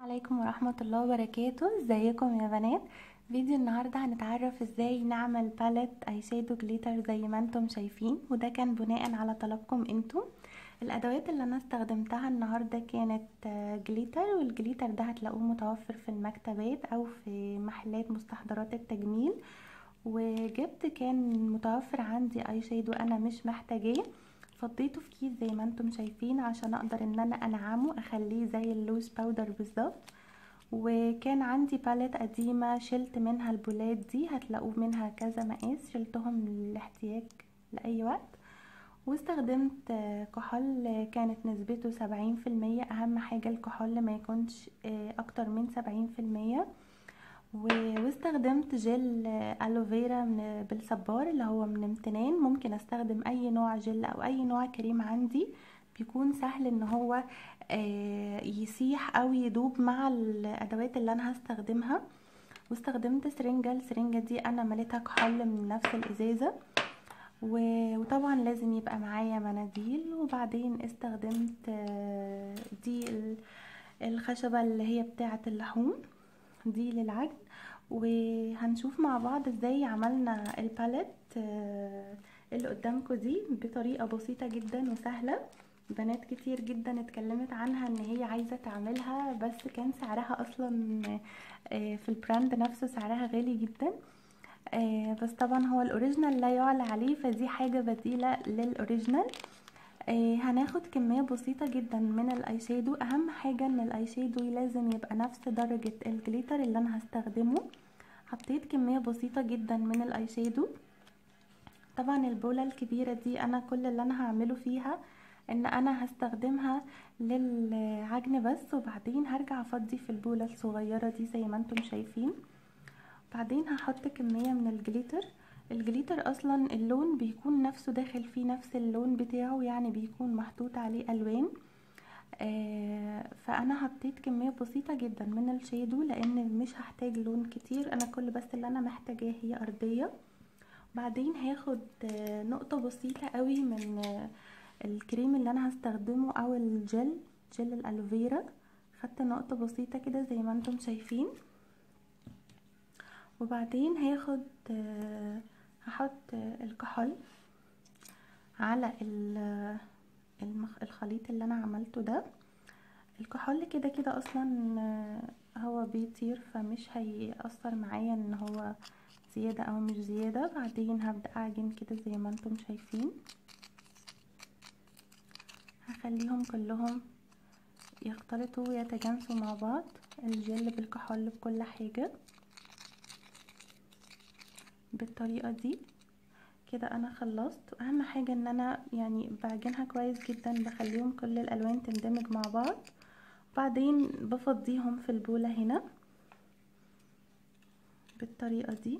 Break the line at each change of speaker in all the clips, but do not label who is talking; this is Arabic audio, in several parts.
عليكم ورحمة الله وبركاته. ازيكم يا بنات؟ فيديو النهاردة هنتعرف ازاي نعمل باليت اي شادو جليتر زي ما انتم شايفين، وده كان بناء على طلبكم انتم. الادوات اللي انا استخدمتها النهاردة كانت جليتر، والجليتر ده هتلاقوه متوفر في المكتبات او في محلات مستحضرات التجميل. وجبت كان متوفر عندي اي شادو انا مش محتاجاه، فضيته في كيس زي ما انتم شايفين عشان اقدر ان انا انعمه اخليه زي اللوز باودر بالظبط. وكان عندي باليت قديمة شلت منها البولات دي، هتلاقوا منها كذا مقاس شلتهم للاحتياج لأي وقت. واستخدمت كحول كانت نسبته 70%. اهم حاجة الكحول ما يكونش اكتر من 70%. واستخدمت جل الوفيرا بالصبار اللي هو من امتنان. ممكن استخدم اي نوع جل او اي نوع كريم عندي، بيكون سهل ان هو يسيح او يدوب مع الادوات اللي انا هستخدمها. واستخدمت سرنجة، السرنجة دي انا مليتها كحول من نفس الازازة. وطبعا لازم يبقى معايا مناديل. وبعدين استخدمت دي الخشبة اللي هي بتاعة اللحوم دي للعجن. وهنشوف مع بعض ازاي عملنا الباليت اللي قدامكم دي بطريقة بسيطة جدا وسهلة. بنات كتير جدا اتكلمت عنها ان هي عايزة تعملها، بس كان سعرها اصلا في البراند نفسه سعرها غالي جدا. بس طبعا هو الاوريجينال لا يعلى عليه، فدي حاجة بديلة للاوريجينال. هناخد كمية بسيطة جدا من الاي شادو. اهم حاجة ان الاي شادو لازم يبقى نفس درجة الجليتر اللي انا هستخدمه. حطيت كمية بسيطة جدا من الاي شادو. طبعا البولة الكبيرة دي انا كل اللي انا هعمله فيها ان انا هستخدمها للعجن بس، وبعدين هرجع افضي في البولة الصغيرة دي زي ما انتم شايفين. بعدين هحط كمية من الجليتر. الجليتر اصلا اللون بيكون نفسه داخل فيه نفس اللون بتاعه، يعني بيكون محطوط عليه الوان. فانا حطيت كمية بسيطة جدا من الشادو لان مش هحتاج لون كتير، انا كل بس اللي انا محتاجاه هي ارضية. بعدين هاخد نقطة بسيطة قوي من الكريم اللي انا هستخدمه او الجل، جل الالوفيرا. خدت نقطة بسيطة كده زي ما انتم شايفين. وبعدين هحط الكحول على الخليط اللي انا عملته ده. الكحول كده كده اصلا هو بيطير، فمش هيأثر معايا ان هو زيادة او مش زيادة. بعدين هبدأ اعجن كده زي ما انتم شايفين، هخليهم كلهم يختلطوا ويتجانسوا مع بعض، الجل بالكحول بكل حاجة بالطريقة دي. كده انا خلصت. واهم حاجة ان انا يعني بعجنها كويس جدا، بخليهم كل الالوان تندمج مع بعض. بعدين بفضيهم في البولة هنا بالطريقة دي.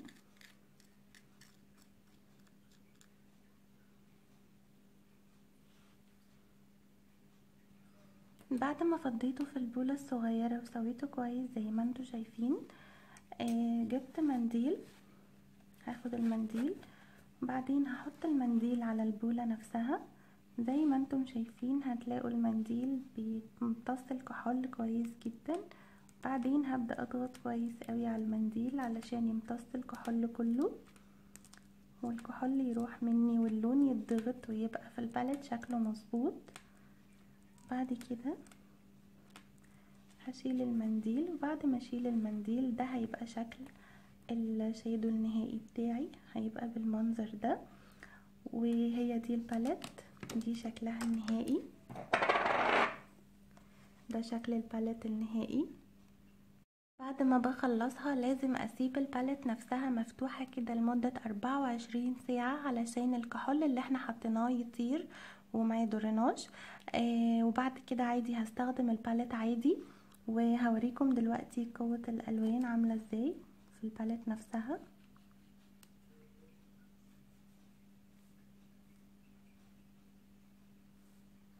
بعد ما فضيته في البولة الصغيرة وسويته كويس زي ما انتوا شايفين، جبت منديل. هاخد المنديل، بعدين هحط المنديل على البولة نفسها زي ما انتم شايفين. هتلاقوا المنديل بيمتص الكحول كويس جدا. بعدين هبدأ اضغط كويس قوي على المنديل علشان يمتص الكحول كله، والكحول يروح مني واللون يتضغط ويبقى في الباليت شكله مظبوط. بعد كده هشيل المنديل، وبعد ما اشيل المنديل ده هيبقى شكل الشادو النهائي بتاعي، هيبقى بالمنظر ده. وهي دي الباليت، دي شكلها النهائي، ده شكل الباليت النهائي. بعد ما بخلصها لازم اسيب الباليت نفسها مفتوحة كده لمدة 24 ساعة علشان الكحول اللي احنا حطيناه يطير وما يضرناش. وبعد كده عادي هستخدم الباليت عادي. وهوريكم دلوقتي قوة الالوان عاملة ازاي في الباليت نفسها.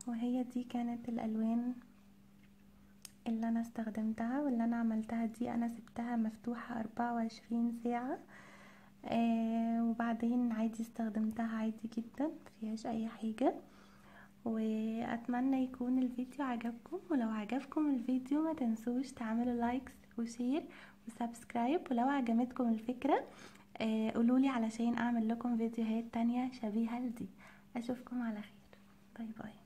وهي دي كانت الالوان اللي انا استخدمتها واللي انا عملتها دي. انا سبتها مفتوحة 24 ساعة. وبعدين عادي استخدمتها عادي جدا مفيهاش اي حاجة. واتمنى يكون الفيديو عجبكم، ولو عجبكم الفيديو ما تنسوش تعملوا لايكس وشير وسبسكرايب، ولو عجبتكم الفكرة قولولي علشان اعمل لكم فيديوهات تانية شبيهة لدي. اشوفكم على خير، باي باي.